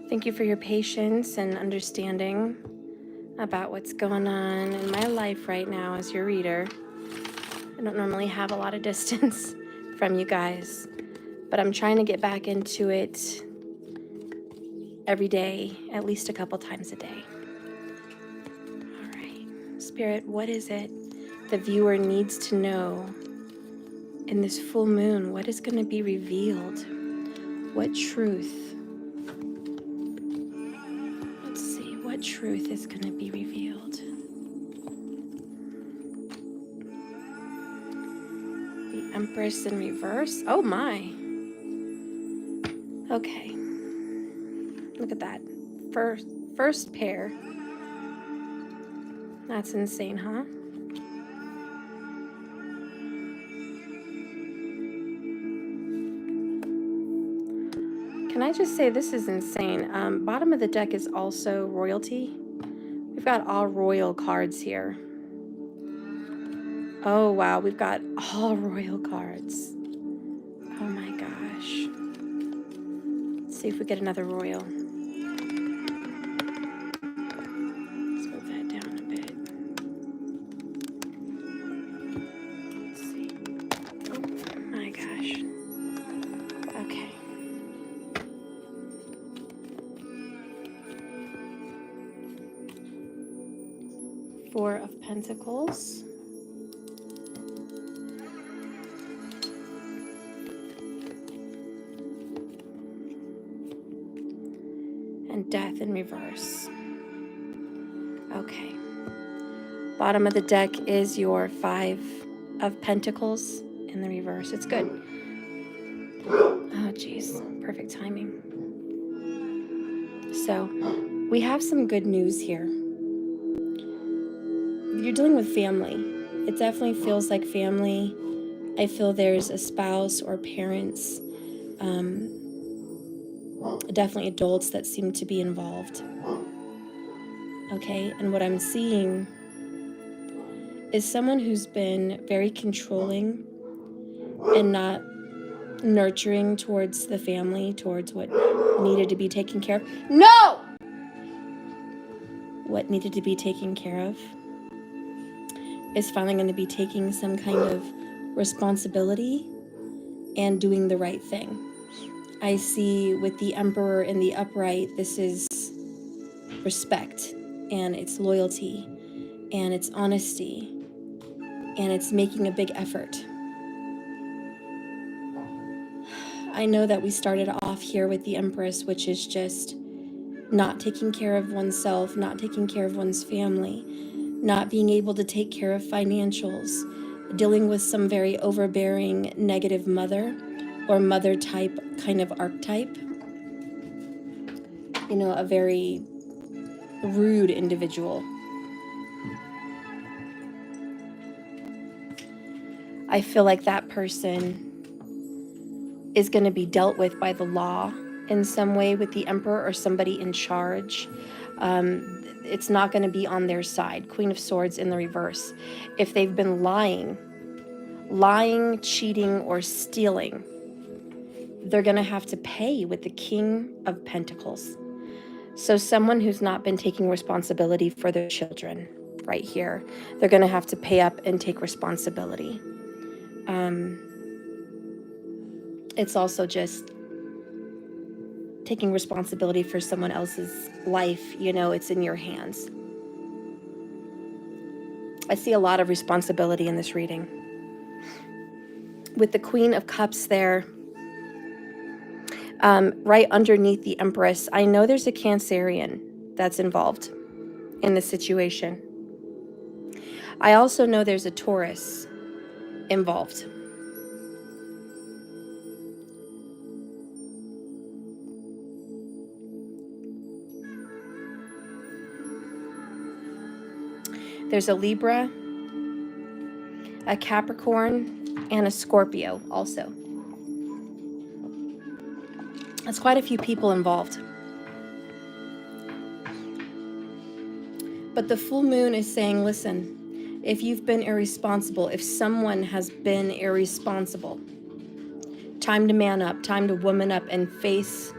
Thank you for your patience and understanding about what's going on in my life right now as your reader. I don't normally have a lot of distance from you guys, but I'm trying to get back into it every day, at least a couple times a day. All right, Spirit, what is it the viewer needs to know in this full moon? What is going to be revealed? What truth? Let's see, what truth is going to be revealed? The Empress in reverse. Oh my. Okay. Look at that. First pair. That's insane, huh? Can I just say this is insane? Bottom of the deck is also royalty. We've got all royal cards here. Oh wow, we've got all royal cards. Oh my gosh. Let's see if we get another royal. Let's move that down a bit. Let's see. Oh my gosh. Okay. Four of Pentacles. And Death in reverse. Okay. Bottom of the deck is your Five of Pentacles in the reverse. It's good. Oh, geez. Perfect timing. So, we have some good news here. You're dealing with family. It definitely feels like family. I feel there's a spouse or parents, definitely adults that seem to be involved. Okay, and what I'm seeing is someone who's been very controlling and not nurturing towards the family, towards what needed to be taken care of. No! What needed to be taken care of is finally going to be taking some kind of responsibility and doing the right thing. I see with the Emperor in the upright, this is respect, and it's loyalty, and it's honesty, and it's making a big effort. I know that we started off here with the Empress, which is just not taking care of oneself, not taking care of one's family, not being able to take care of financials, dealing with some very overbearing negative mother or mother type kind of archetype. You know, a very rude individual. I feel like that person is going to be dealt with by the law in some way with the Emperor or somebody in charge. It's not going to be on their side. Queen of Swords in the reverse. If they've been lying, cheating, or stealing, they're going to have to pay with the King of Pentacles. So someone who's not been taking responsibility for their children right here, they're going to have to pay up and take responsibility. It's also just taking responsibility for someone else's life. You know, it's in your hands. I see a lot of responsibility in this reading. With the Queen of Cups there, right underneath the Empress, I know there's a Cancerian that's involved in the situation. I also know there's a Taurus involved. There's a Libra, a Capricorn, and a Scorpio also. That's quite a few people involved. But the full moon is saying, listen, if you've been irresponsible, if someone has been irresponsible, time to man up, time to woman up and face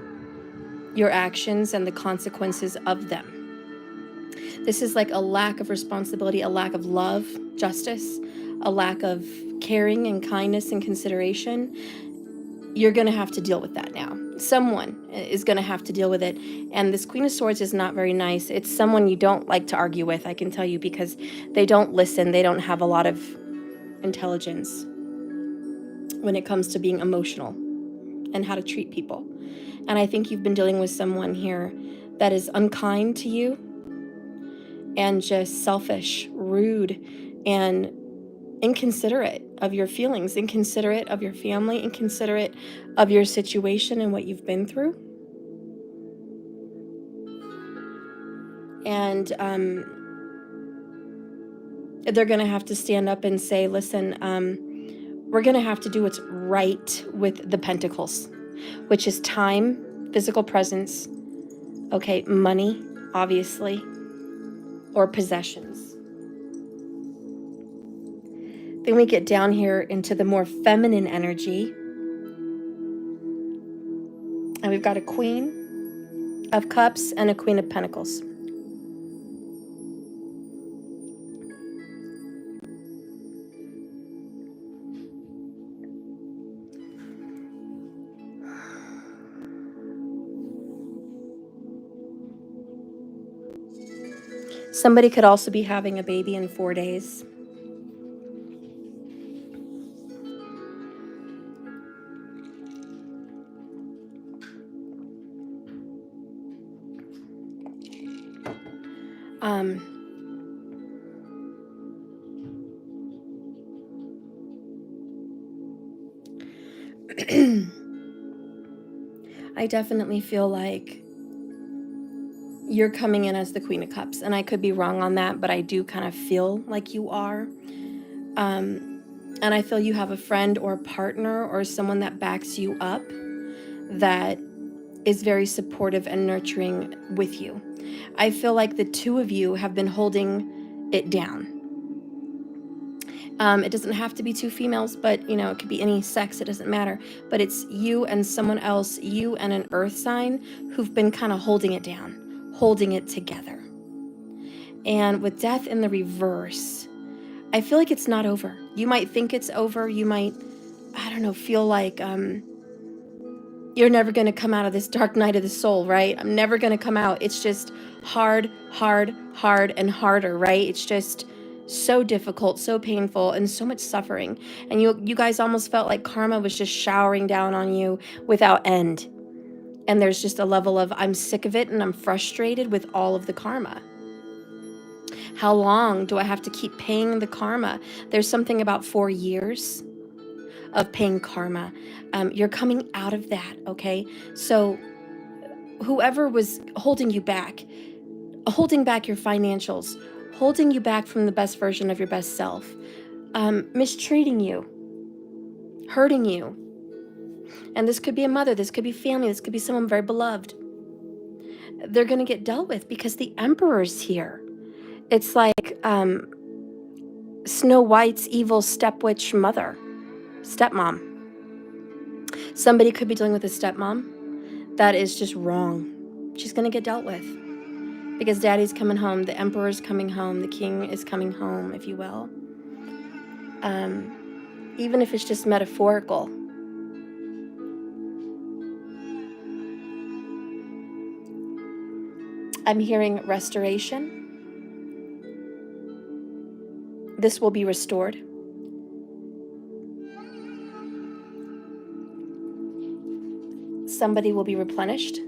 your actions and the consequences of them. This is like a lack of responsibility, a lack of love, justice, a lack of caring and kindness and consideration. You're going to have to deal with that now. Someone is going to have to deal with it. And this Queen of Swords is not very nice. It's someone you don't like to argue with, I can tell you, because they don't listen. They don't have a lot of intelligence when it comes to being emotional and how to treat people. And I think you've been dealing with someone here that is unkind to you and just selfish, rude, and inconsiderate of your feelings, inconsiderate of your family, inconsiderate of your situation and what you've been through. And they're going to have to stand up and say, listen, we're going to have to do what's right with the Pentacles, which is time, physical presence, okay, money, obviously, or possessions. Then we get down here into the more feminine energy. And we've got a Queen of Cups and a Queen of Pentacles. Somebody could also be having a baby in 4 days. I definitely feel like you're coming in as the Queen of Cups, and I could be wrong on that, but I do kind of feel like you are. And I feel you have a friend or a partner or someone that backs you up that is very supportive and nurturing with you. I feel like the two of you have been holding it down. It doesn't have to be two females, but it could be any sex, it doesn't matter. But it's you and someone else, you and an earth sign, who've been kind of holding it down, holding it together. And with death in the reverse, I feel like it's not over. You might think it's over. You might, I don't know, feel like you're never going to come out of this dark night of the soul, right? I'm never going to come out. It's just hard, hard, hard, and harder, right? It's just so difficult, so painful, and so much suffering. And you guys almost felt like karma was just showering down on you without end. And there's just a level of, I'm sick of it and I'm frustrated with all of the karma. How long do I have to keep paying the karma? There's something about 4 years of paying karma. You're coming out of that, okay? So whoever was holding you back, holding back your financials, holding you back from the best version of your best self, mistreating you, hurting you. And this could be a mother, this could be family, this could be someone very beloved. They're going to get dealt with because the Emperor's here. It's like Snow White's evil stepwitch mother, stepmom. Somebody could be dealing with a stepmom that is just wrong. She's going to get dealt with because daddy's coming home, the Emperor's coming home, the king is coming home, if you will. Even if it's just metaphorical. I'm hearing restoration. This will be restored. Somebody will be replenished.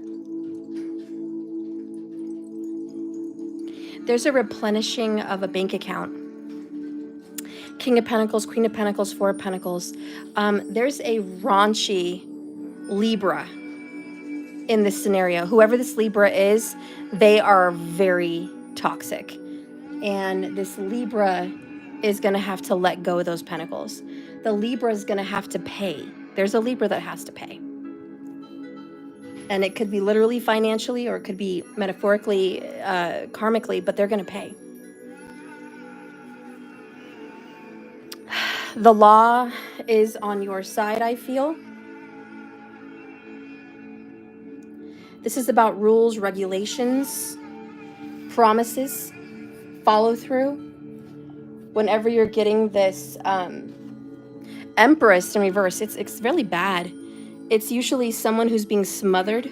There's a replenishing of a bank account. King of Pentacles, Queen of Pentacles, Four of Pentacles. There's a raunchy Libra in this scenario. Whoever this Libra is, they are very toxic. And this Libra is going to have to let go of those pentacles. The Libra is going to have to pay. There's a Libra that has to pay. And it could be literally financially, or it could be metaphorically, karmically, but they're going to pay. The law is on your side, I feel. This is about rules, regulations, promises, follow through. Whenever you're getting this Empress in reverse, it's really bad. It's usually someone who's being smothered,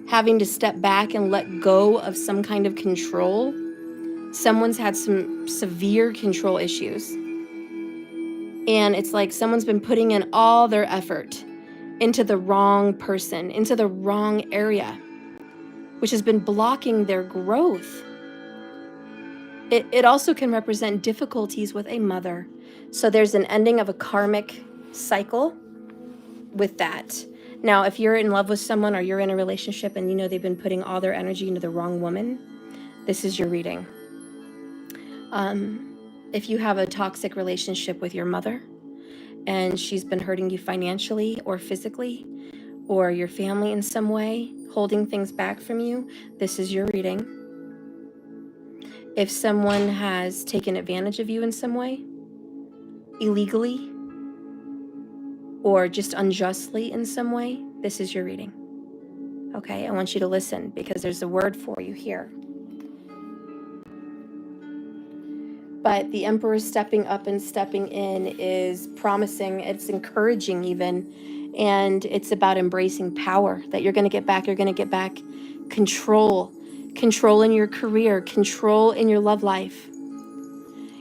having to step back and let go of some kind of control. Someone's had some severe control issues. And it's like someone's been putting in all their effort into the wrong person, into the wrong area, which has been blocking their growth. It also can represent difficulties with a mother. So there's an ending of a karmic cycle with that. Now, if you're in love with someone or you're in a relationship and you know they've been putting all their energy into the wrong woman, this is your reading. If you have a toxic relationship with your mother and she's been hurting you financially or physically, or your family in some way, holding things back from you, this is your reading. If someone has taken advantage of you in some way, illegally, or just unjustly in some way, this is your reading. Okay, I want you to listen because there's a word for you here. But the Emperor stepping up and stepping in is promising, it's encouraging even, and it's about embracing power, that you're going to get back control in your career, control in your love life.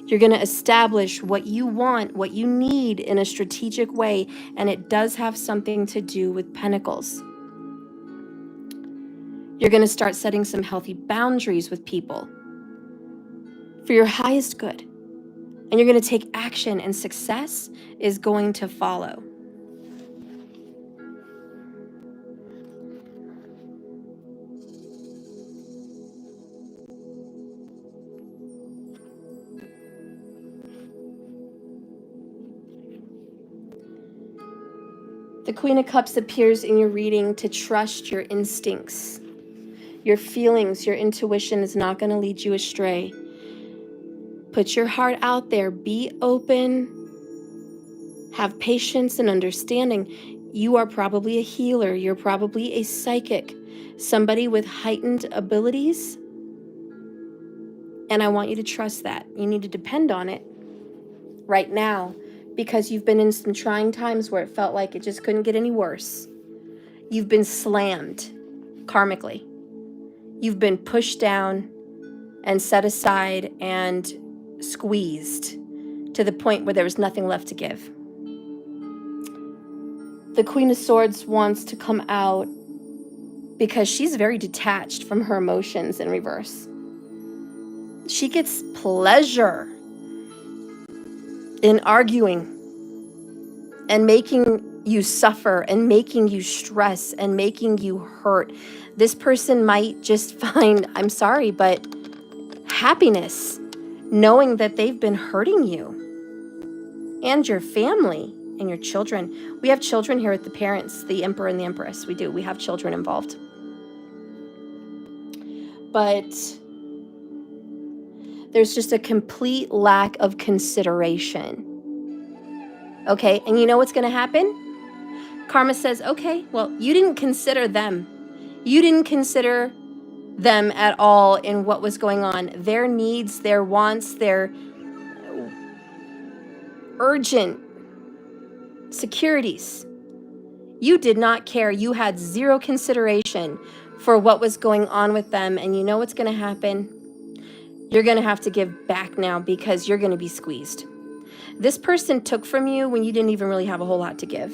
You're going to establish what you want, what you need in a strategic way, and it does have something to do with pentacles. You're going to start setting some healthy boundaries with people for your highest good. And you're going to take action, and success is going to follow. The Queen of Cups appears in your reading to trust your instincts. Your feelings, your intuition is not going to lead you astray. Put your heart out there. Be open. Have patience and understanding. You are probably a healer. You're probably a psychic. Somebody with heightened abilities. And I want you to trust that. You need to depend on it right now, because you've been in some trying times where it felt like it just couldn't get any worse. You've been slammed karmically. You've been pushed down and set aside and squeezed to the point where there was nothing left to give. The Queen of Swords wants to come out because she's very detached from her emotions in reverse. She gets pleasure in arguing and making you suffer and making you stress and making you hurt. This person might just find, I'm sorry, but happiness knowing that they've been hurting you and your family and your children. We have children here with the parents, the Emperor and the Empress. We do. We have children involved. But there's just a complete lack of consideration. Okay, and you know what's going to happen? Karma says, okay, well, you didn't consider them. You didn't consider them at all in what was going on. Their needs, their wants, their urgent securities. You did not care. You had zero consideration for what was going on with them. And you know what's going to happen? You're going to have to give back now because you're going to be squeezed. This person took from you when you didn't even really have a whole lot to give.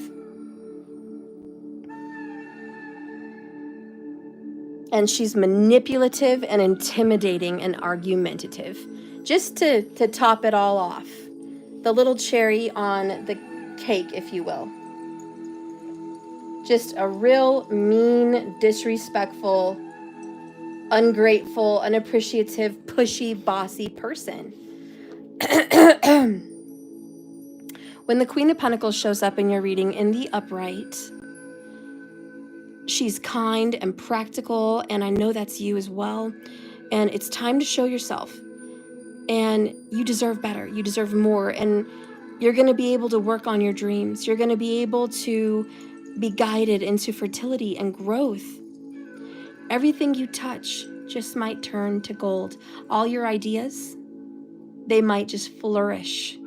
And she's manipulative and intimidating and argumentative. Just to top it all off. The little cherry on the cake, if you will. Just a real mean, disrespectful, ungrateful, unappreciative, pushy, bossy person. When the Queen of Pentacles shows up in your reading in the upright, she's kind and practical, and I know that's you as well. And it's time to show yourself. And you deserve better. You deserve more. And you're going to be able to work on your dreams. You're going to be able to be guided into fertility and growth. Everything you touch just might turn to gold. All your ideas, they might just flourish.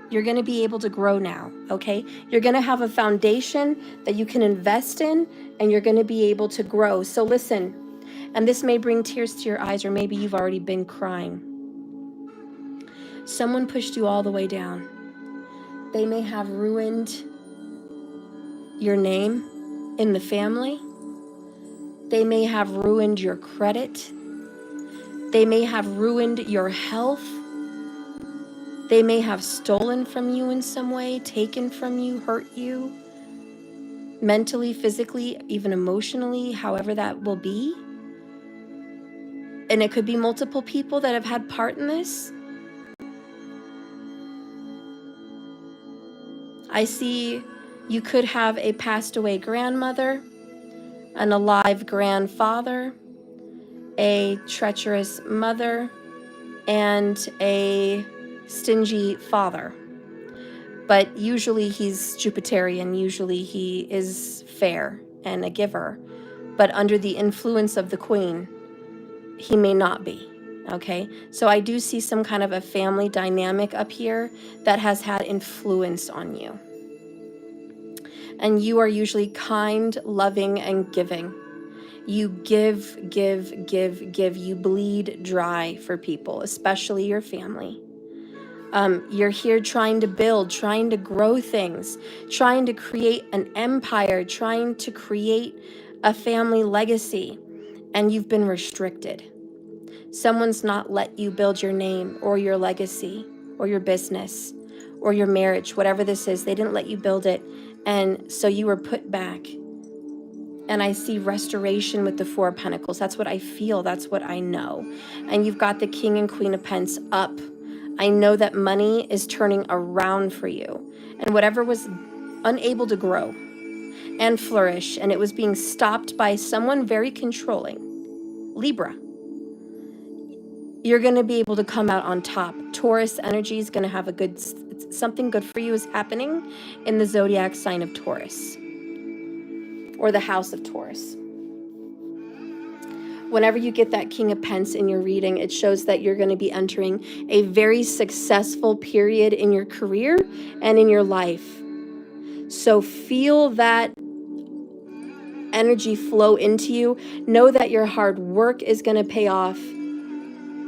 You're going to be able to grow now, okay? You're going to have a foundation that you can invest in, and you're going to be able to grow. So listen, and this may bring tears to your eyes, or maybe you've already been crying. Someone pushed you all the way down. They may have ruined your name in the family. They may have ruined your credit. They may have ruined your health. They may have stolen from you in some way, taken from you, hurt you, mentally, physically, even emotionally, however that will be. And it could be multiple people that have had part in this. I see you could have a passed away grandmother, an alive grandfather, a treacherous mother, and a stingy father. But usually he's Jupiterian, usually he is fair and a giver. But under the influence of the queen, he may not be, okay? So I do see some kind of a family dynamic up here that has had influence on you. And you are usually kind, loving, and giving. You give. You bleed dry for people, especially your family. You're here trying to build, trying to grow things, trying to create an empire, trying to create a family legacy, and you've been restricted. Someone's not let you build your name or your legacy or your business or your marriage, whatever this is. They didn't let you build it, and so you were put back. And I see restoration with the Four of Pentacles. That's what I feel. That's what I know. And you've got the King and Queen of Pentacles up. I know that money is turning around for you. And whatever was unable to grow and flourish, and it was being stopped by someone very controlling, Libra, you're going to be able to come out on top. Taurus energy is going to have a good, something good for you is happening in the zodiac sign of Taurus, or the house of Taurus. Whenever you get that King of Pentacles in your reading, it shows that you're going to be entering a very successful period in your career and in your life. So feel that energy flow into you. Know that your hard work is going to pay off.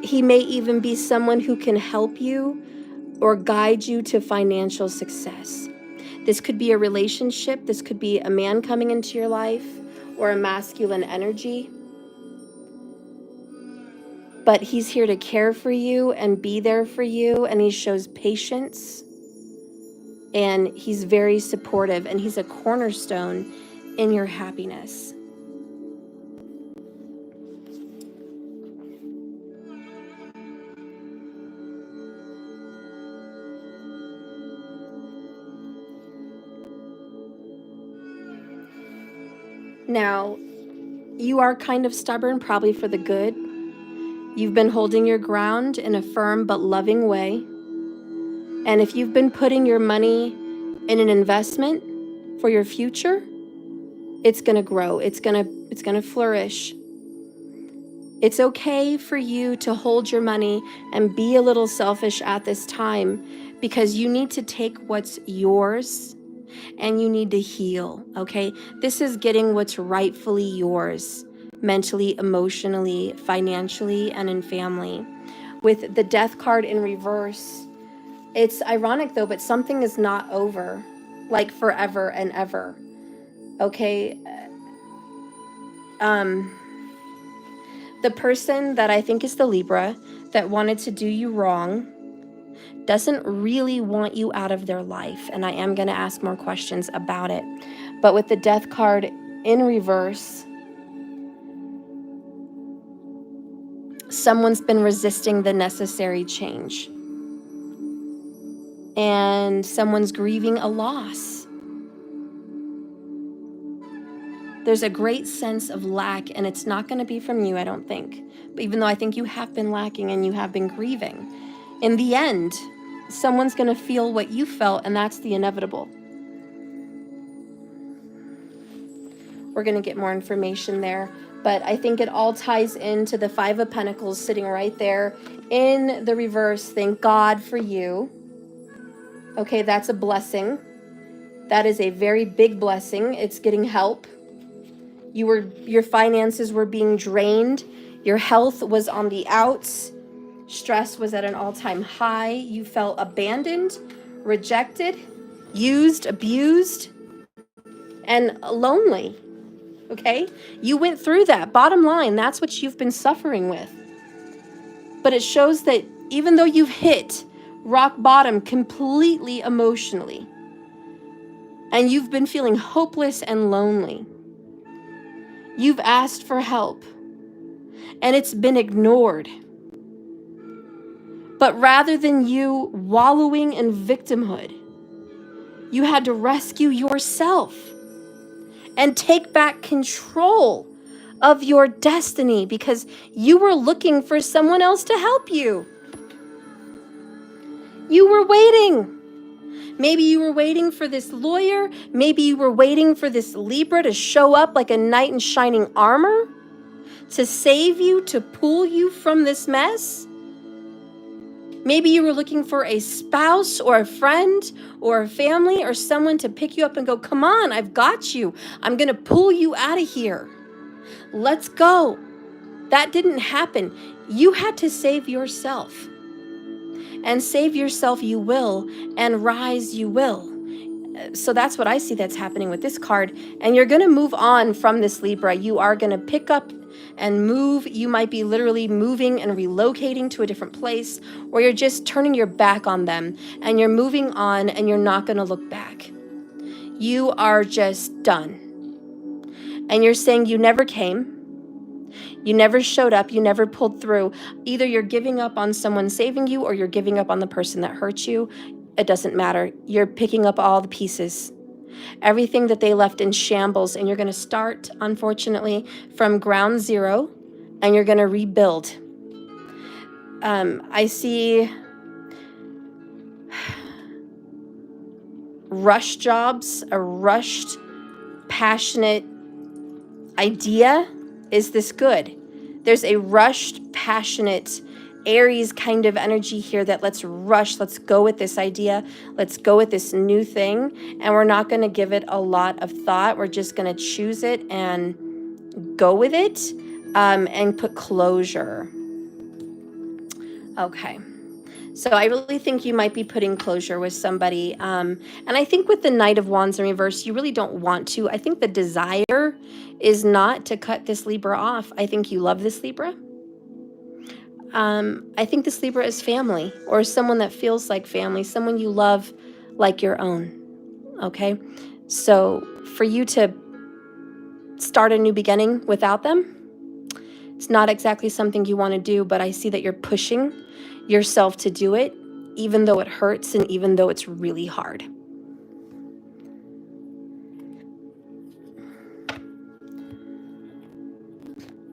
He may even be someone who can help you or guide you to financial success. This could be a relationship. This could be a man coming into your life or a masculine energy. But he's here to care for you and be there for you. And he shows patience. And he's very supportive. And he's a cornerstone in your happiness. Now, you are kind of stubborn, probably for the good. You've been holding your ground in a firm but loving way. And if you've been putting your money in an investment for your future, it's going to grow. It's going to flourish. It's okay for you to hold your money and be a little selfish at this time, because you need to take what's yours and you need to heal, okay? This is getting what's rightfully yours, mentally, emotionally, financially, and in family. With the Death card in reverse, it's ironic though, but something is not over, like forever and ever, okay? The person that I think is the Libra that wanted to do you wrong doesn't really want you out of their life. And I am going to ask more questions about it. But with the Death card in reverse, someone's been resisting the necessary change. And someone's grieving a loss. There's a great sense of lack, and it's not going to be from you, I don't think. But even though I think you have been lacking and you have been grieving, in the end, someone's going to feel what you felt, and that's the inevitable. We're going to get more information there. But I think it all ties into the Five of Pentacles sitting right there in the reverse. Thank God for you. Okay, that's a blessing. That is a very big blessing. It's getting help. Your finances were being drained. Your health was on the outs. Stress was at an all-time high. You felt abandoned, rejected, used, abused, and lonely. Okay? You went through that. Bottom line, that's what you've been suffering with. But it shows that even though you've hit rock bottom completely emotionally, and you've been feeling hopeless and lonely, you've asked for help, and it's been ignored. But rather than you wallowing in victimhood, you had to rescue yourself and take back control of your destiny because you were looking for someone else to help you. You were waiting. Maybe you were waiting for this lawyer. Maybe you were waiting for this Libra to show up like a knight in shining armor to save you, to pull you from this mess. Maybe you were looking for a spouse or a friend or a family or someone to pick you up and go, come on, I've got you. I'm going to pull you out of here. Let's go. That didn't happen. You had to save yourself. And save yourself you will, and rise you will. So that's what I see that's happening with this card. And you're going to move on from this Libra. You are going to pick up and move. You might be literally moving and relocating to a different place, or you're just turning your back on them and you're moving on and you're not going to look back. You are just done. And you're saying you never came. You never showed up. You never pulled through. Either you're giving up on someone saving you or you're giving up on the person that hurt you. It doesn't matter. You're picking up all the pieces. Everything that they left in shambles, and you're going to start, unfortunately, from ground zero, and you're going to rebuild. I see rush jobs, a rushed, passionate idea. Is this good? There's a rushed, passionate, Aries kind of energy here that let's rush, let's go with this idea, let's go with this new thing, and we're not going to give it a lot of thought. We're just going to choose it and go with it, and put closure. Okay. So I really think you might be putting closure with somebody. And I think with the Knight of Wands in reverse, you really don't want to. I think the desire is not to cut this Libra off. I think you love this Libra. I think this Libra is family, or someone that feels like family, someone you love like your own. Okay? So for you to start a new beginning without them, it's not exactly something you want to do, but I see that you're pushing yourself to do it, even though it hurts and even though it's really hard.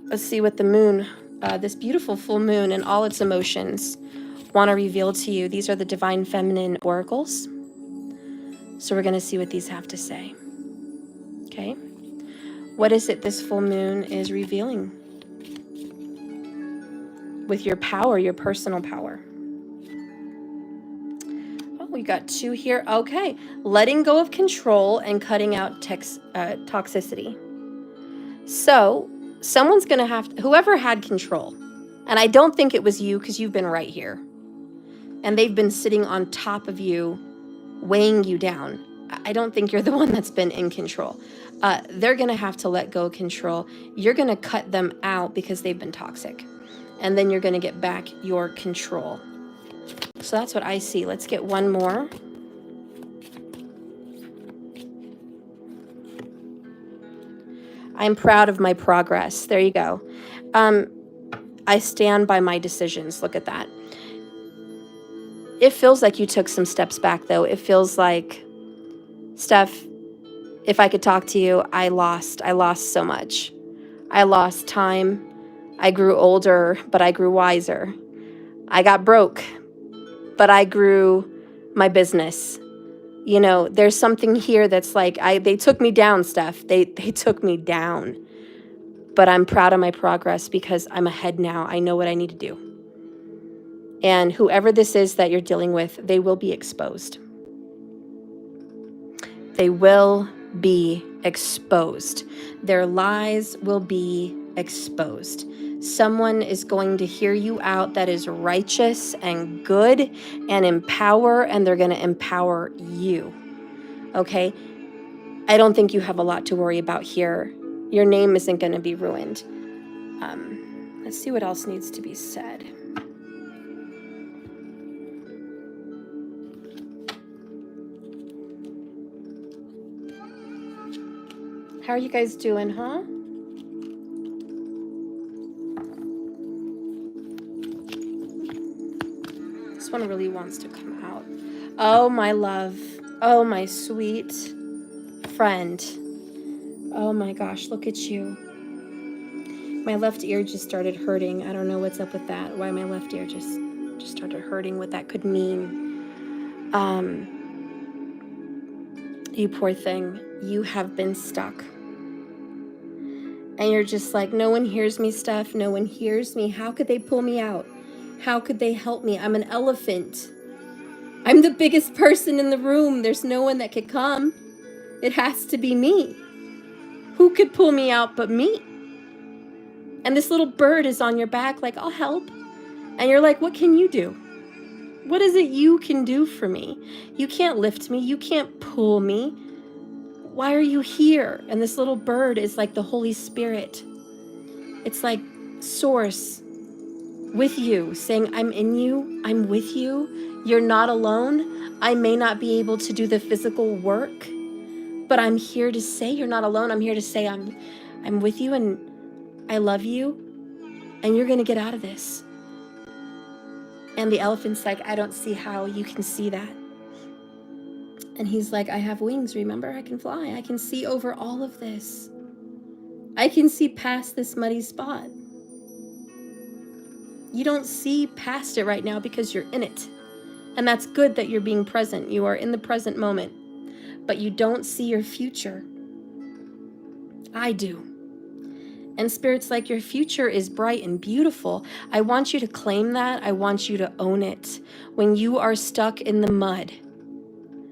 Let's see what the moon, this beautiful full moon and all its emotions want to reveal to you. These are the Divine Feminine oracles. So we're going to see what these have to say. Okay. What is it this full moon is revealing? With your power, your personal power. Oh, we got two here. Okay. Letting go of control and cutting out toxicity. So someone's going to have, whoever had control, and I don't think it was you because you've been right here, and they've been sitting on top of you, weighing you down. I don't think you're the one that's been in control. They're going to have to let go of control. You're going to cut them out because they've been toxic. And then you're going to get back your control. So that's what I see. Let's get one more. I'm proud of my progress. There you go. I stand by my decisions. Look at that. It feels like you took some steps back, though. It feels like, Steph, if I could talk to you, I lost so much. I lost time. I grew older, but I grew wiser. I got broke, but I grew my business. You know, there's something here that's like, they took me down, Steph. They took me down. but I'm proud of my progress because I'm ahead now. I know what I need to do. And whoever this is that you're dealing with, they will be exposed. They will be exposed. Their lies will be exposed. Someone is going to hear you out that is righteous and good and empower, and they're going to empower you. Okay? I don't think you have a lot to worry about here. Your name isn't going to be ruined. Let's see what else needs to be said. How are you guys doing, huh? This one really wants to come out. Oh, my love. Oh, my sweet friend. Oh my gosh, look at you. My left ear just started hurting. I don't know what's up with that. Why my left ear just started hurting, what that could mean. You poor thing. You have been stuck. And you're just like, no one hears me, Steph. No one hears me. How could they pull me out? How could they help me? I'm an elephant. I'm the biggest person in the room. There's no one that could come. It has to be me. Who could pull me out but me? And this little bird is on your back like, I'll help. And you're like, what can you do? What is it you can do for me? You can't lift me. You can't pull me. Why are you here? And this little bird is like the Holy Spirit. It's like Source with you, saying, I'm in you. I'm with you. You're not alone. I may not be able to do the physical work, but I'm here to say you're not alone. I'm here to say I'm with you, and I love you, and you're going to get out of this. And the elephant's like, I don't see how you can see that. And he's like, I have wings, remember? I can fly. I can see over all of this. I can see past this muddy spot. You don't see past it right now because you're in it. And that's good that you're being present. You are in the present moment. But you don't see your future. I do. And Spirit's like, your future is bright and beautiful. I want you to claim that. I want you to own it. When you are stuck in the mud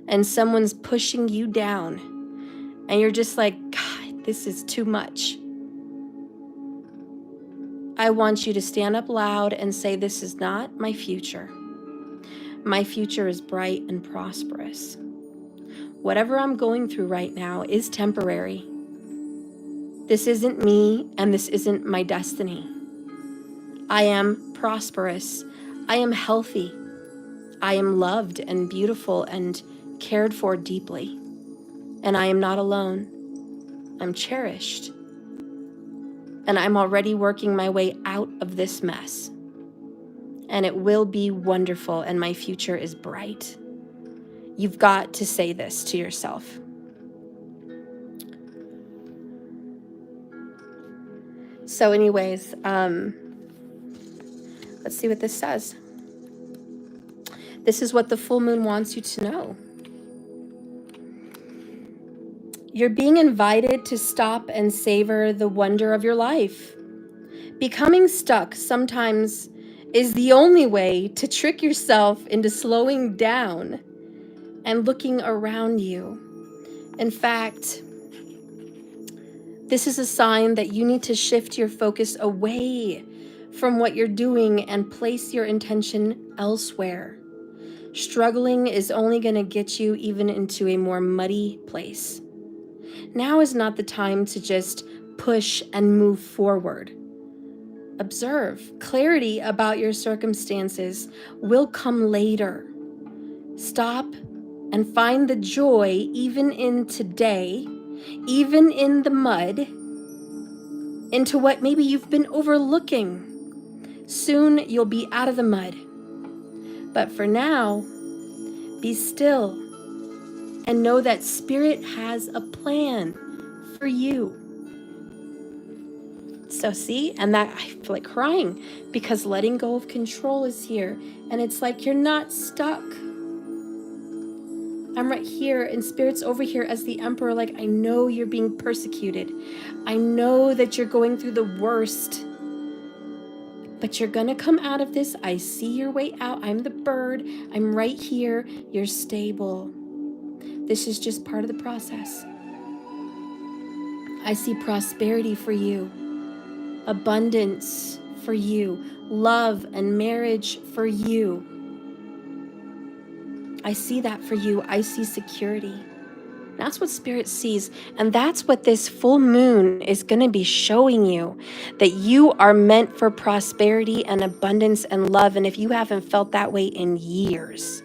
and someone's pushing you down and you're just like, God, this is too much. I want you to stand up loud and say, this is not my future. My future is bright and prosperous. Whatever I'm going through right now is temporary. This isn't me, and this isn't my destiny. I am prosperous. I am healthy. I am loved and beautiful and cared for deeply. And I am not alone. I'm cherished. And I'm already working my way out of this mess. And it will be wonderful, and my future is bright. You've got to say this to yourself. So anyways, let's see what this says. This is what the full moon wants you to know. You're being invited to stop and savor the wonder of your life. Becoming stuck sometimes is the only way to trick yourself into slowing down and looking around you. In fact, this is a sign that you need to shift your focus away from what you're doing and place your intention elsewhere. Struggling is only going to get you even into a more muddy place. Now is not the time to just push and move forward. Observe. Clarity about your circumstances will come later. Stop and find the joy even in today, even in the mud, into what maybe you've been overlooking. Soon you'll be out of the mud. But for now, be still and know that Spirit has a plan for you. So see, and that I feel like crying because letting go of control is here. And it's like you're not stuck. I'm right here, and Spirit's over here as the Emperor, like, I know you're being persecuted. I know that you're going through the worst, but you're gonna come out of this. I see your way out. I'm the bird. I'm right here. You're stable. This is just part of the process. I see prosperity for you, abundance for you, love and marriage for you. I see that for you. I see security. That's what Spirit sees. And that's what this full moon is going to be showing you, that you are meant for prosperity and abundance and love. And if you haven't felt that way in years,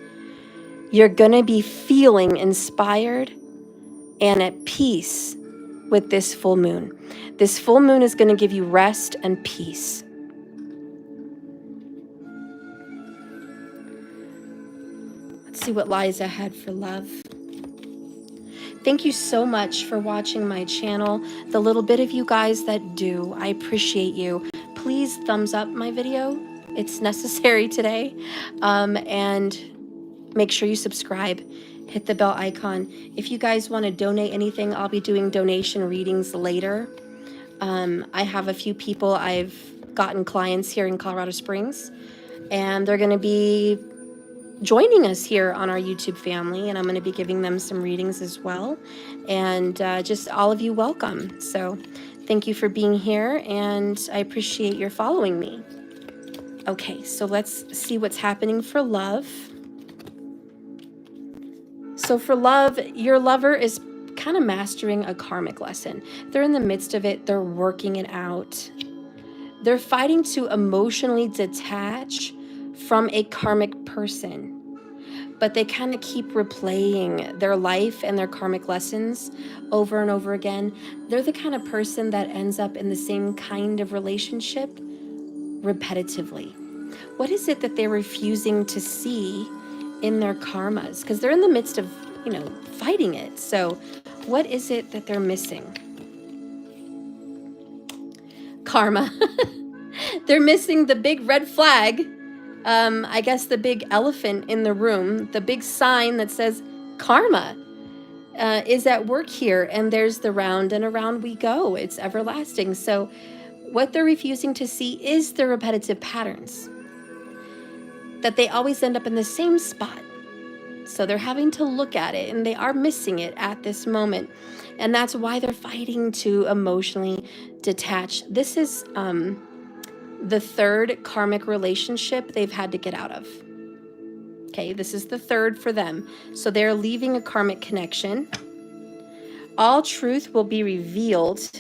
you're going to be feeling inspired and at peace with this full moon. This full moon is going to give you rest and peace. Let's see what lies ahead for love. Thank you so much for watching my channel. The little bit of you guys that do, I appreciate you. Please thumbs up my video. It's necessary today. And make sure you subscribe. Hit the bell icon. If you guys want to donate anything, I'll be doing donation readings later. I have a few people, I've gotten clients here in Colorado Springs, and they're going to be joining us here on our YouTube family, and I'm going to be giving them some readings as well. And just all of you welcome. So thank you for being here, and I appreciate your following me. Okay, so let's see what's happening for love. So for love, your lover is kind of mastering a karmic lesson. They're in the midst of it. They're working it out. They're fighting to emotionally detach from a karmic person, but they kind of keep replaying their life and their karmic lessons over and over again. They're the kind of person that ends up in the same kind of relationship repetitively. What is it that they're refusing to see in their karmas? Because they're in the midst of, fighting it. So what is it that they're missing? Karma. They're missing the big red flag. I guess the big elephant in the room, the big sign that says karma is at work here, and there's the round and around we go. It's everlasting. So what they're refusing to see is the repetitive patterns, that they always end up in the same spot. So they're having to look at it, and they are missing it at this moment. And that's why they're fighting to emotionally detach. This is the third karmic relationship they've had to get out of. Okay, this is the third for them. So they're leaving a karmic connection. All truth will be revealed.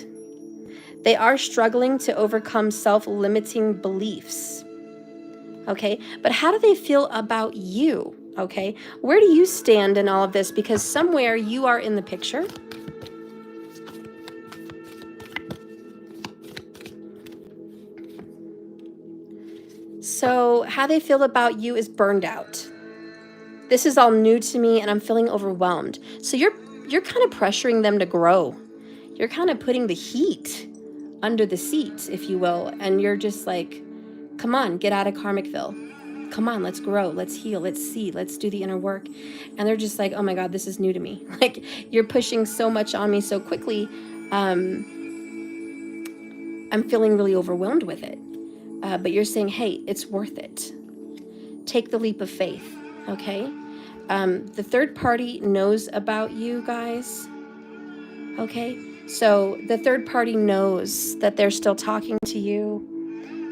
They are struggling to overcome self-limiting beliefs. Okay, but how do they feel about you? Okay, where do you stand in all of this? Because somewhere you are in the picture. So how they feel about you is burned out. This is all new to me, and I'm feeling overwhelmed. So you're kind of pressuring them to grow. You're kind of putting the heat under the seat, if you will, and you're just like, come on, get out of Karmicville. Come on, let's grow, let's heal, let's see, let's do the inner work. And they're just like, oh my God, this is new to me. Like, you're pushing so much on me so quickly. I'm feeling really overwhelmed with it. But you're saying, hey, it's worth it. Take the leap of faith, okay? The third party knows about you guys, okay? So the third party knows that they're still talking to you,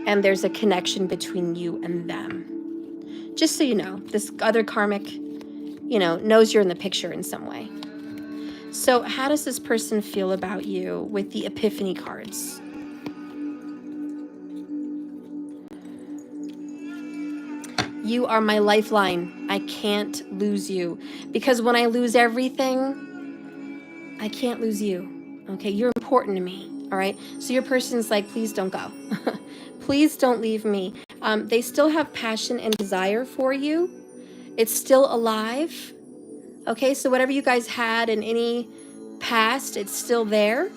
and there's a connection between you and them. Just so you know, this other karmic, knows you're in the picture in some way. So how does this person feel about you with the Epiphany cards? You are my lifeline. I can't lose you. Because when I lose everything, I can't lose you. Okay, you're important to me. All right. So your person's like, please don't go. Please don't leave me. They still have passion and desire for you. It's still alive. Okay, so whatever you guys had in any past, it's still there.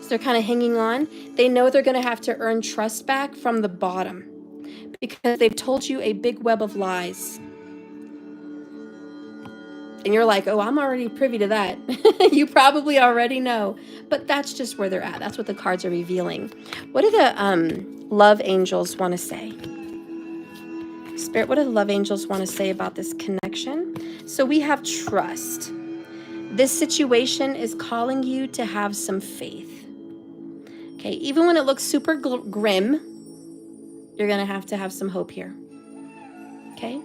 So they're kind of hanging on. They know they're going to have to earn trust back from the bottom, because they've told you a big web of lies. And you're like, oh, I'm already privy to that. You probably already know. But that's just where they're at. That's what the cards are revealing. What do the love angels want to say? Spirit, what do the love angels want to say about this connection? So we have trust. This situation is calling you to have some faith. Okay, even when it looks super grim, you're going to have some hope here. Okay?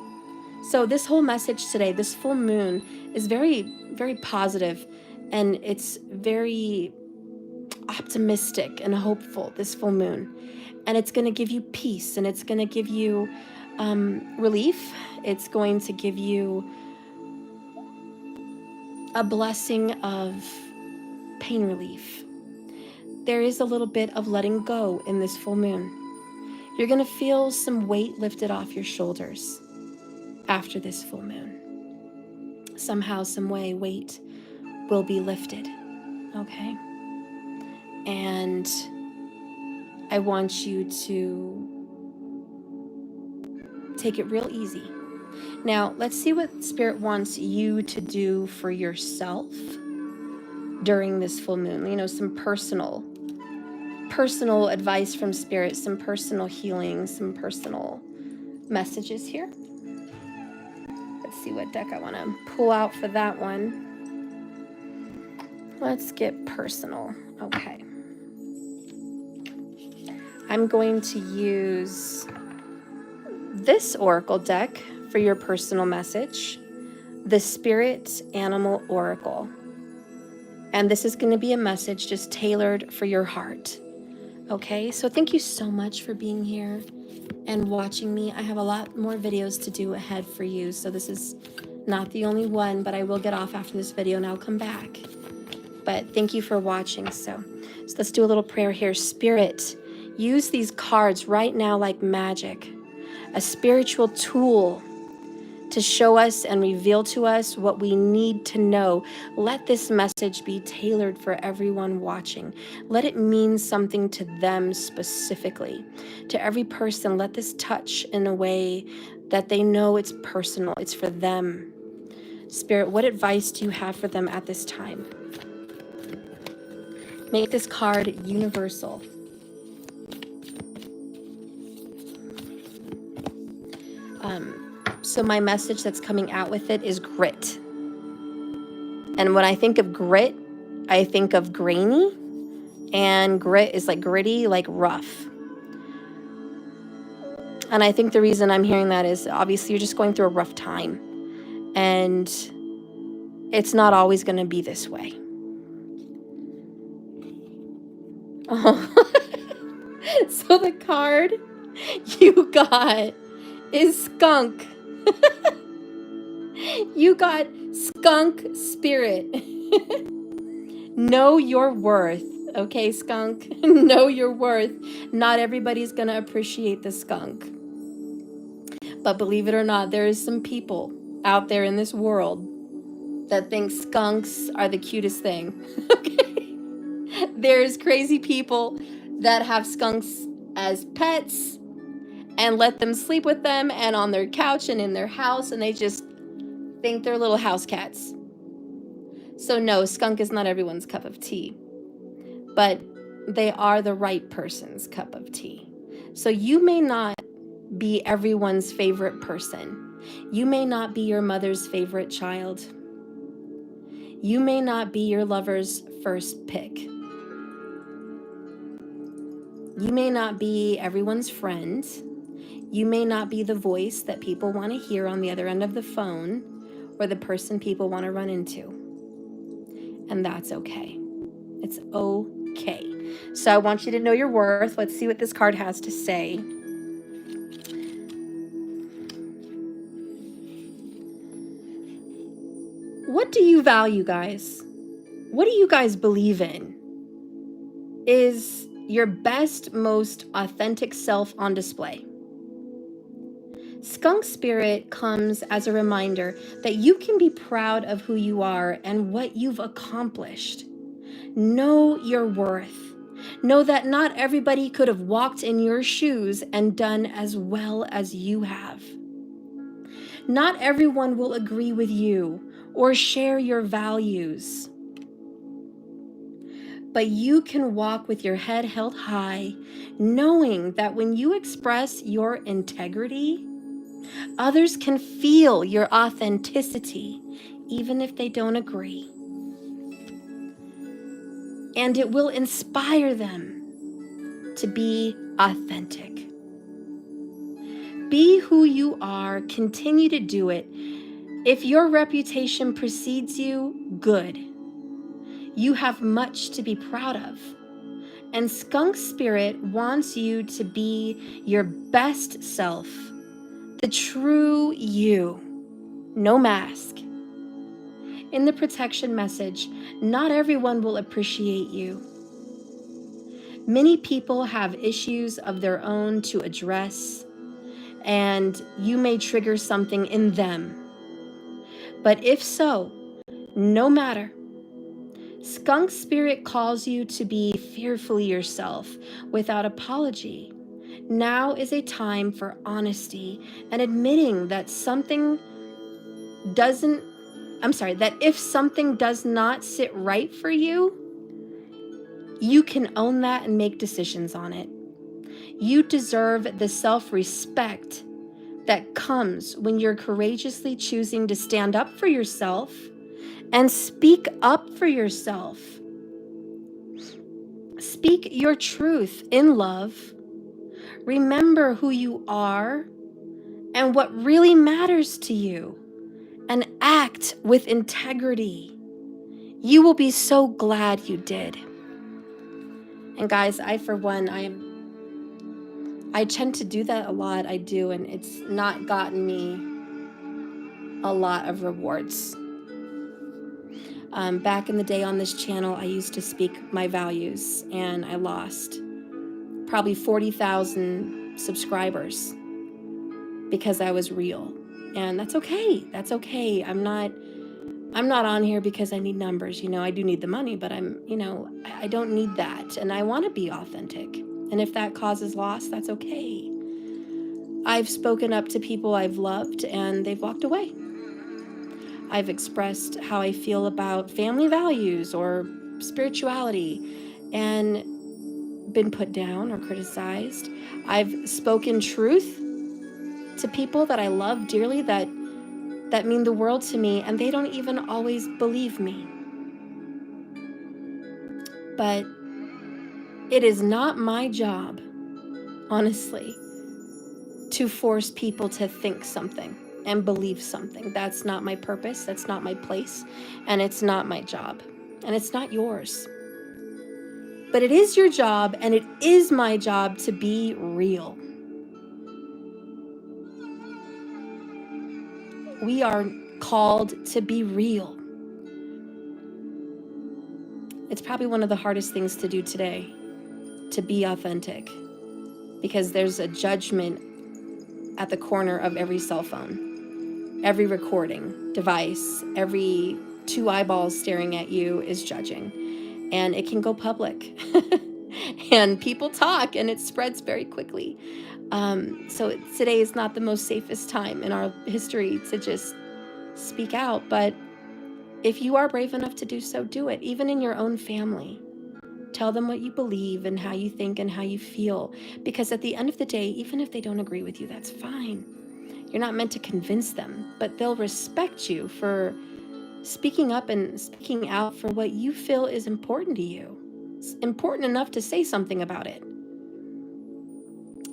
So this whole message today, this full moon, is very, very positive, and it's very optimistic and hopeful, this full moon. And it's going to give you peace, and it's going to give you relief. It's going to give you a blessing of pain relief. There is a little bit of letting go in this full moon. You're going to feel some weight lifted off your shoulders after this full moon. Somehow, some way, weight will be lifted. Okay? And I want you to take it real easy. Now, let's see what Spirit wants you to do for yourself during this full moon. You know, some personal advice from Spirit, some personal healing, some personal messages here. Let's see what deck I want to pull out for that one. Let's get personal. Okay. I'm going to use this oracle deck for your personal message, the Spirit Animal Oracle. And this is going to be a message just tailored for your heart. Okay, so thank you so much for being here and watching me. I have a lot more videos to do ahead for you, so this is not the only one, but I will get off after this video and I'll come back. But thank you for watching. So let's do a little prayer here. Spirit, use these cards right now like magic, a spiritual tool to show us and reveal to us what we need to know. Let this message be tailored for everyone watching. Let it mean something to them specifically. To every person, let this touch in a way that they know it's personal, it's for them. Spirit, what advice do you have for them at this time? Make this card universal. So my message that's coming out with it is grit. And when I think of grit, I think of grainy, and grit is like gritty, like rough. And I think the reason I'm hearing that is obviously you're just going through a rough time, and it's not always going to be this way. Oh. So the card you got is skunk. You got skunk spirit. Know your worth. Okay, skunk? Know your worth. Not everybody's going to appreciate the skunk. But believe it or not, there is some people out there in this world that think skunks are the cutest thing. Okay? There's crazy people that have skunks as pets and let them sleep with them and on their couch and in their house, and they just think they're little house cats. So no, skunk is not everyone's cup of tea, but they are the right person's cup of tea. So you may not be everyone's favorite person. You may not be your mother's favorite child. You may not be your lover's first pick. You may not be everyone's friend. You may not be the voice that people want to hear on the other end of the phone, or the person people want to run into. And that's okay. It's okay. So I want you to know your worth. Let's see what this card has to say. What do you value, guys? What do you guys believe in? Is your best, most authentic self on display? Skunk spirit comes as a reminder that you can be proud of who you are and what you've accomplished. Know your worth. Know that not everybody could have walked in your shoes and done as well as you have. Not everyone will agree with you or share your values. But you can walk with your head held high, knowing that when you express your integrity, others can feel your authenticity, even if they don't agree. And it will inspire them to be authentic. Be who you are, continue to do it. If your reputation precedes you, good. You have much to be proud of. And Skunk Spirit wants you to be your best self, the true you, no mask. In the protection message, not everyone will appreciate you. Many people have issues of their own to address, and you may trigger something in them. But if so, no matter. Skunk Spirit calls you to be fearfully yourself without apology. Now is a time for honesty and admitting that if something does not sit right for you, you can own that and make decisions on it. You deserve the self-respect that comes when you're courageously choosing to stand up for yourself and speak up for yourself. Speak your truth in love. Remember who you are and what really matters to you, and act with integrity. You will be so glad you did. And guys, I tend to do that a lot. I do, and it's not gotten me a lot of rewards. Back in the day on this channel, I used to speak my values, and I lost probably 40,000 subscribers because I was real. And that's okay. That's okay. I'm not on here because I need numbers. I do need the money, but I don't need that. And I want to be authentic. And if that causes loss, that's okay. I've spoken up to people I've loved and they've walked away. I've expressed how I feel about family values or spirituality and been put down or criticized. I've spoken truth to people that I love dearly that mean the world to me, and they don't even always believe me. But it is not my job, honestly, to force people to think something and believe something. That's not my purpose, that's not my place, and it's not my job, and it's not yours. But it is your job, and it is my job to be real. We are called to be real. It's probably one of the hardest things to do today, to be authentic, because there's a judgment at the corner of every cell phone, every recording device, every two eyeballs staring at you is judging, and it can go public. And people talk, and it spreads very quickly. So today is not the most safest time in our history to just speak out, but if you are brave enough to do so, do it, even in your own family. Tell them what you believe and how you think and how you feel, because at the end of the day, even if they don't agree with you, that's fine. You're not meant to convince them, but they'll respect you for speaking up and speaking out for what you feel is important to you. It's important enough to say something about it.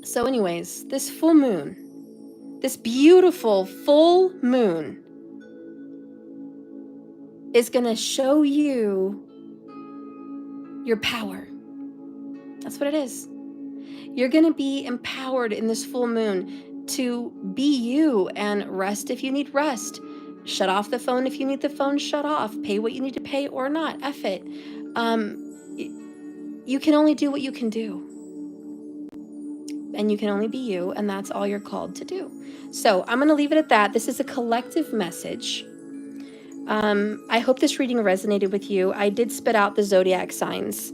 So anyways, this full moon, this beautiful full moon, is going to show you your power. That's what it is. You're going to be empowered in this full moon to be you and rest if you need rest. Shut off the phone if you need the phone shut off. Pay what you need to pay or not. F it. You can only do what you can do. And you can only be you, and that's all you're called to do. So I'm going to leave it at that. This is a collective message. I hope this reading resonated with you. I did spit out the zodiac signs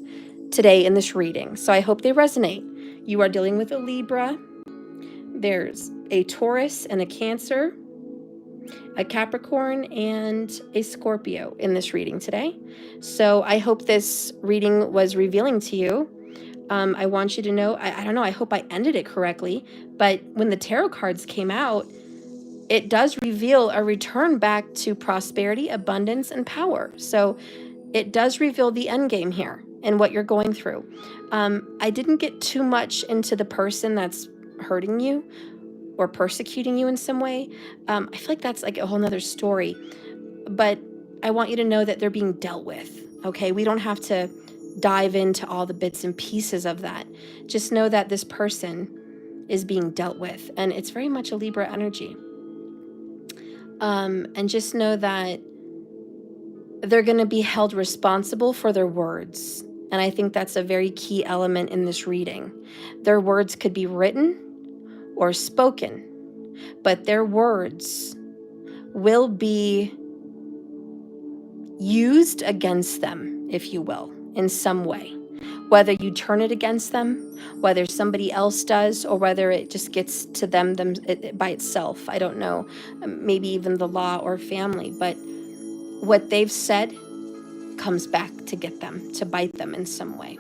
today in this reading, so I hope they resonate. You are dealing with a Libra. There's a Taurus and a Cancer. a Capricorn, and a Scorpio in this reading today. So I hope this reading was revealing to you. I want you to know, I don't know, I hope I ended it correctly, but when the tarot cards came out, it does reveal a return back to prosperity, abundance, and power. So it does reveal the end game here and what you're going through. I didn't get too much into the person that's hurting you or persecuting you in some way. I feel like that's like a whole nother story, but I want you to know that they're being dealt with. Okay, we don't have to dive into all the bits and pieces of that. Just know that this person is being dealt with, and it's very much a Libra energy. And just know that they're going to be held responsible for their words. And I think that's a very key element in this reading. Their words could be written or spoken, but their words will be used against them, if you will, in some way. Whether you turn it against them, whether somebody else does, or whether it just gets to them by itself. I don't know, maybe even the law or family, but what they've said comes back to get them, to bite them in some way.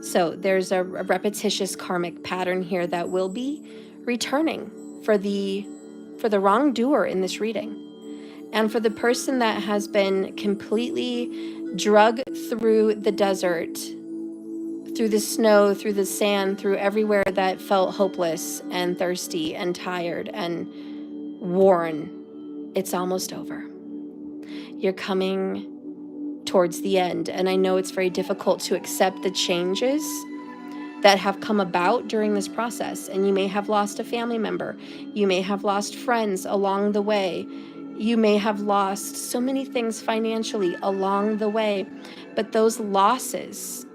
So there's a repetitious karmic pattern here that will be returning for the wrongdoer in this reading. And for the person that has been completely drug through the desert, through the snow, through the sand, through everywhere that felt hopeless and thirsty and tired and worn, it's almost over. You're coming towards the end. And I know it's very difficult to accept the changes that have come about during this process. And you may have lost a family member. You may have lost friends along the way. You may have lost so many things financially along the way. But those losses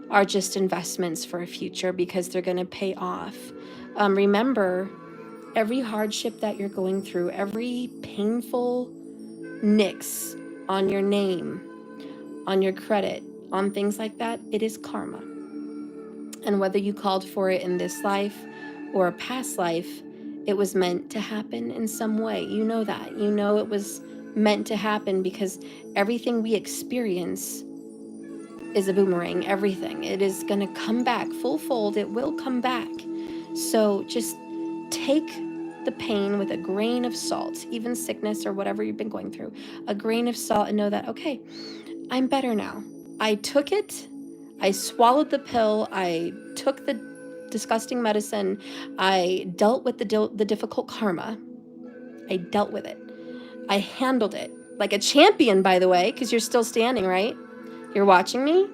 are just investments for a future because they're going to pay off. Remember, every hardship that you're going through, every painful nicks on your name, on your credit, on things like that, it is karma. And whether you called for it in this life or a past life, it was meant to happen in some way. You know that. You know it was meant to happen because everything we experience is a boomerang. Everything. It is going to come back full fold. It will come back. So just take the pain with a grain of salt, even sickness or whatever you've been going through, a grain of salt, and know that, okay, I'm better now. I took it. I swallowed the pill. I took the disgusting medicine. I dealt with the difficult karma. I dealt with it. I handled it like a champion, by the way, because you're still standing, right? You're watching me.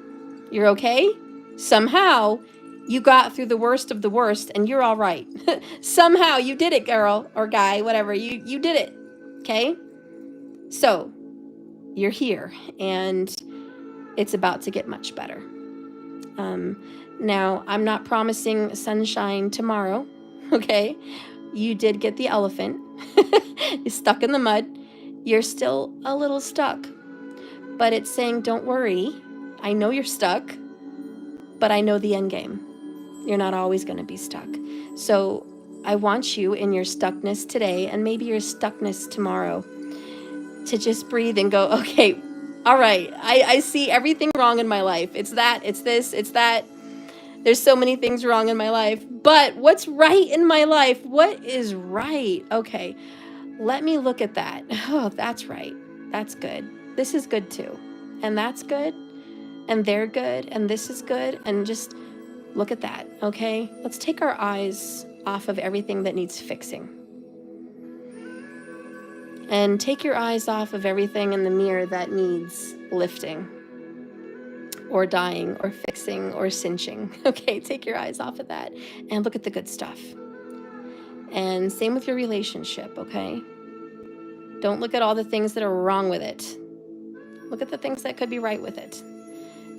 You're okay. Somehow you got through the worst of the worst and you're all right. Somehow you did it, girl or guy, whatever. You did it. Okay. So you're here and it's about to get much better. Now, I'm not promising sunshine tomorrow, okay? You did get the elephant. You're stuck in the mud. You're still a little stuck. But it's saying, don't worry. I know you're stuck, but I know the end game. You're not always going to be stuck. So I want you in your stuckness today, and maybe your stuckness tomorrow, to just breathe and go, okay, all right, I see everything wrong in my life. It's that, it's this, it's that. There's so many things wrong in my life, but what's right in my life? What is right? Okay, let me look at that. Oh, that's right. That's good. This is good too. And that's good. And they're good. And this is good. And just look at that, okay? Let's take our eyes off of everything that needs fixing. And take your eyes off of everything in the mirror that needs lifting or dying or fixing or cinching. Okay, take your eyes off of that and look at the good stuff. And same with your relationship, okay? Don't look at all the things that are wrong with it. Look at the things that could be right with it.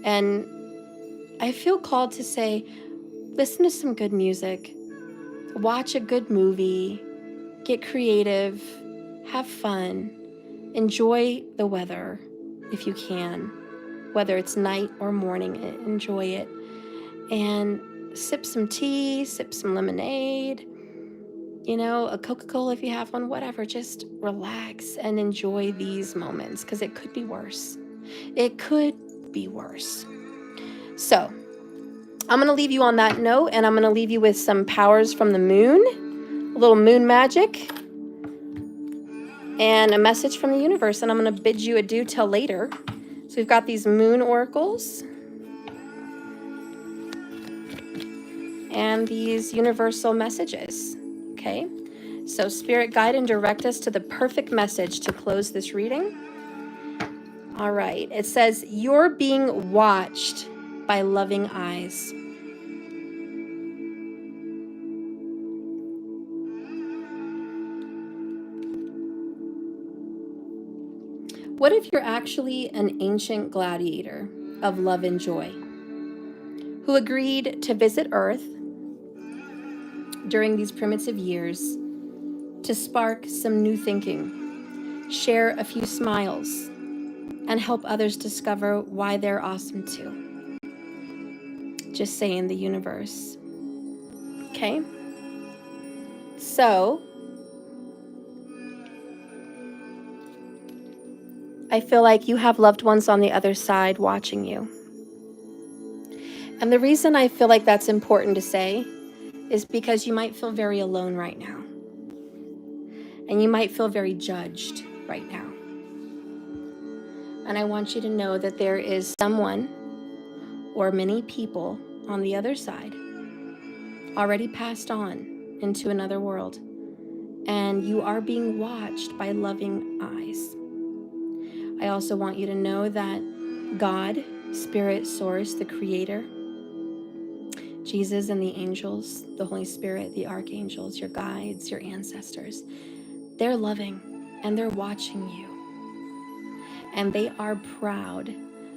And I feel called to say, listen to some good music, watch a good movie, get creative, have fun, enjoy the weather if you can, whether it's night or morning, enjoy it. And sip some tea, sip some lemonade, you know, a Coca-Cola if you have one, whatever. Just relax and enjoy these moments, because it could be worse. It could be worse. So I'm going to leave you on that note, and I'm going to leave you with some powers from the moon, a little moon magic, and a message from the universe. And I'm going to bid you adieu till later. So we've got these moon oracles and these universal messages. Okay, so Spirit, guide and direct us to the perfect message to close this reading. All right, it says, you're being watched by loving eyes. What if you're actually an ancient gladiator of love and joy who agreed to visit Earth during these primitive years to spark some new thinking, share a few smiles, and help others discover why they're awesome too? Just saying, the universe. Okay? So I feel like you have loved ones on the other side watching you. And the reason I feel like that's important to say is because you might feel very alone right now. And you might feel very judged right now. And I want you to know that there is someone or many people on the other side already passed on into another world. And you are being watched by loving eyes. I also want you to know that God, Spirit, Source, the Creator, Jesus and the angels, the Holy Spirit, the archangels, your guides, your ancestors, they're loving and they're watching you. And they are proud.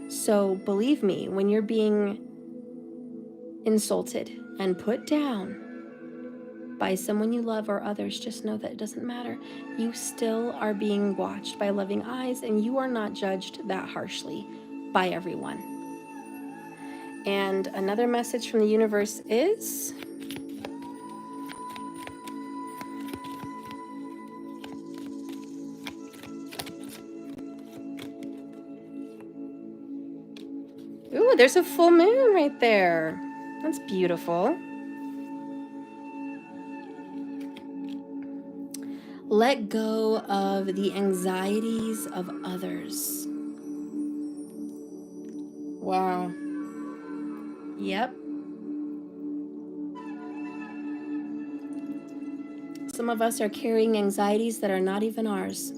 So believe me, when you're being insulted and put down by someone you love or others, just know that it doesn't matter. You still are being watched by loving eyes, and you are not judged that harshly by everyone. And another message from the universe is, ooh, there's a full moon right there. That's beautiful. Let go of the anxieties of others. Wow. Yep. Some of us are carrying anxieties that are not even ours.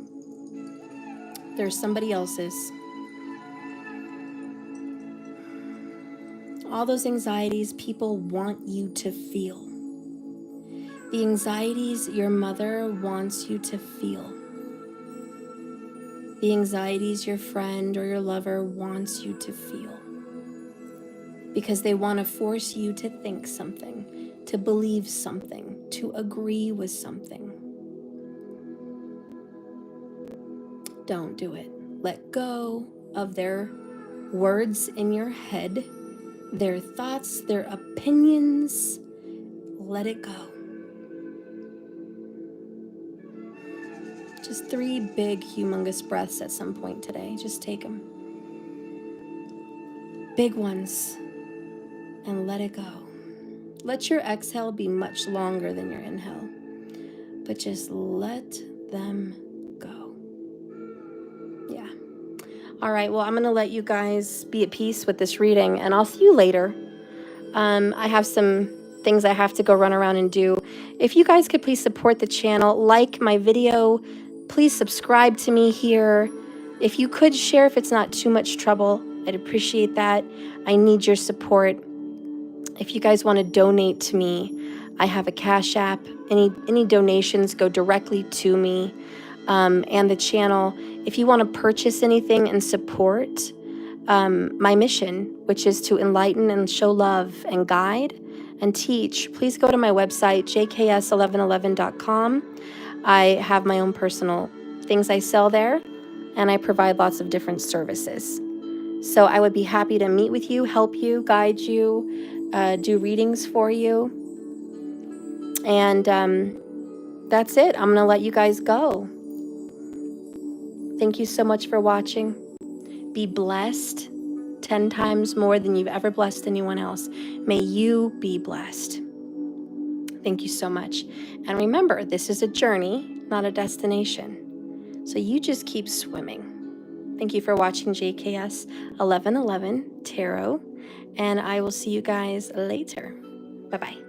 They're somebody else's. All those anxieties people want you to feel. The anxieties your mother wants you to feel. The anxieties your friend or your lover wants you to feel. Because they want to force you to think something, to believe something, to agree with something. Don't do it. Let go of their words in your head, their thoughts, their opinions. Let it go. Just 3 big, humongous breaths at some point today. Just take them. Big ones. And let it go. Let your exhale be much longer than your inhale. But just let them go. Yeah. All right, well, I'm going to let you guys be at peace with this reading, and I'll see you later. I have some things I have to go run around and do. If you guys could please support the channel, like my video, please subscribe to me here. If you could share if it's not too much trouble, I'd appreciate that. I need your support. If you guys want to donate to me, I have a Cash App. Any donations go directly to me and the channel. If you want to purchase anything and support my mission, which is to enlighten and show love and guide and teach, please go to my website, jks1111.com. I have my own personal things I sell there, and I provide lots of different services. So I would be happy to meet with you, help you, guide you, do readings for you. And that's it. I'm going to let you guys go. Thank you so much for watching. Be blessed 10 times more than you've ever blessed anyone else. May you be blessed. Thank you so much. And remember, this is a journey, not a destination. So you just keep swimming. Thank you for watching JKS 1111 Tarot, and I will see you guys later. Bye-bye.